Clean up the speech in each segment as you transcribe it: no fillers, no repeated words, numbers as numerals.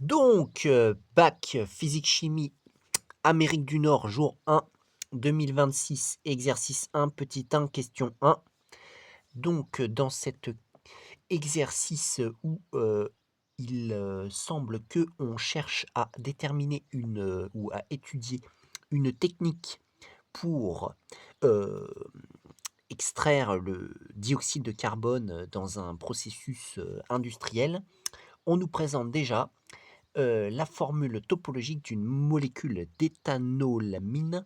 Donc, bac physique-chimie, Amérique du Nord, jour 1, 2026, exercice 1, petit 1, question 1. Donc, dans cet exercice où il semble que on cherche à déterminer ou à étudier une technique pour euh, extraire le dioxyde de carbone dans un processus industriel, on nous présente déjà la formule topologique d'une molécule d'éthanolamine,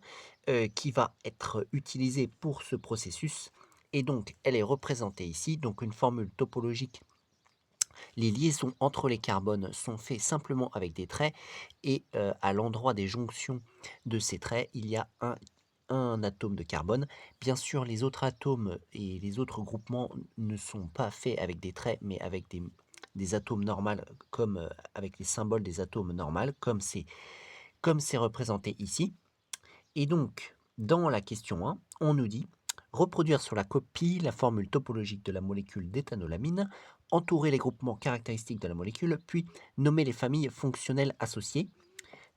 qui va être utilisée pour ce processus et donc elle est représentée ici. Donc une formule topologique, les liaisons entre les carbones sont faites simplement avec des traits et à l'endroit des jonctions de ces traits, il y a un atome de carbone. Bien sûr, les autres atomes et les autres groupements ne sont pas faits avec des traits, mais avec des atomes normales, comme avec les symboles des atomes normales, comme c'est représenté ici. Et donc, dans la question 1, on nous dit reproduire sur la copie la formule topologique de la molécule d'éthanolamine, entourer les groupements caractéristiques de la molécule, puis nommer les familles fonctionnelles associées.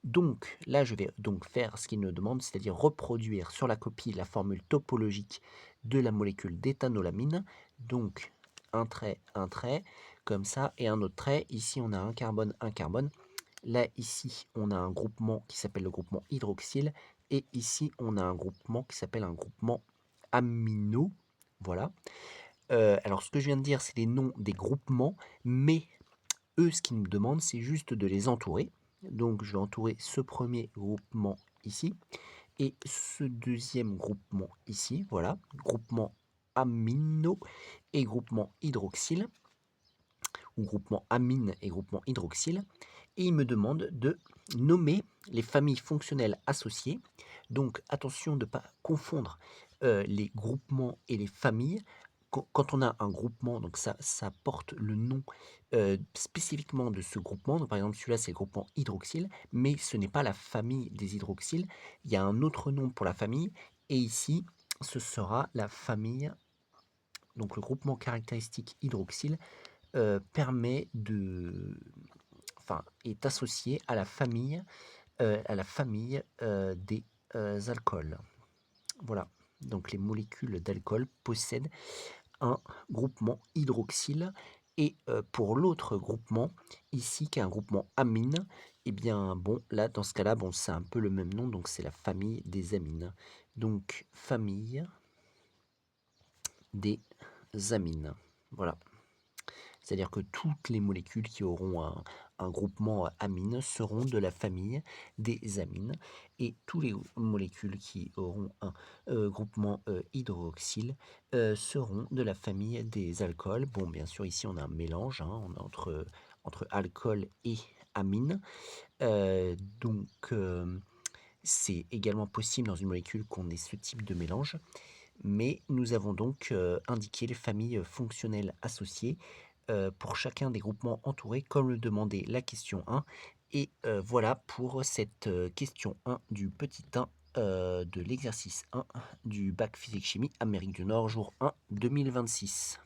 Donc là, je vais donc faire ce qu'il nous demande, c'est-à-dire reproduire sur la copie la formule topologique de la molécule d'éthanolamine. Donc un trait, comme ça, et un autre trait. Ici, on a un carbone, un carbone. Là, ici, on a un groupement qui s'appelle le groupement hydroxyle. Et ici, on a un groupement qui s'appelle un groupement amino. Voilà. Alors, ce que je viens de dire, c'est les noms des groupements, mais eux, ce qu'ils nous demandent, c'est juste de les entourer. Donc, je vais entourer ce premier groupement ici et ce deuxième groupement ici. Voilà, groupement amino et groupement hydroxyle, ou groupement amine et groupement hydroxyle. Et il me demande de nommer les familles fonctionnelles associées. Donc, attention de ne pas confondre les groupements et les familles. Quand on a un groupement, donc ça porte le nom spécifiquement de ce groupement. Donc, par exemple, celui-là, c'est le groupement hydroxyle, mais ce n'est pas la famille des hydroxyles. Il y a un autre nom pour la famille, et ici, ce sera la famille, donc le groupement caractéristique hydroxyle permet de, enfin, est associé à la famille des alcools. Voilà. Donc les molécules d'alcool possèdent un groupement hydroxyle. Et pour l'autre groupement, ici, qui est un groupement amine, eh bien, bon, là, dans ce cas-là, bon, c'est un peu le même nom, donc c'est la famille des amines. Donc, famille des amines. Voilà. C'est-à-dire que toutes les molécules qui auront un groupement amine seront de la famille des amines, et toutes les molécules qui auront un groupement hydroxyle seront de la famille des alcools. Bon, bien sûr, ici on a un mélange, hein, on a entre alcool et amine. Donc, c'est également possible dans une molécule qu'on ait ce type de mélange. Mais nous avons donc indiqué les familles fonctionnelles associées pour chacun des groupements entourés, comme le demandait la question 1. Et voilà pour cette question 1 du petit 1 de l'exercice 1 du bac physique-chimie Amérique du Nord, jour 1 2026.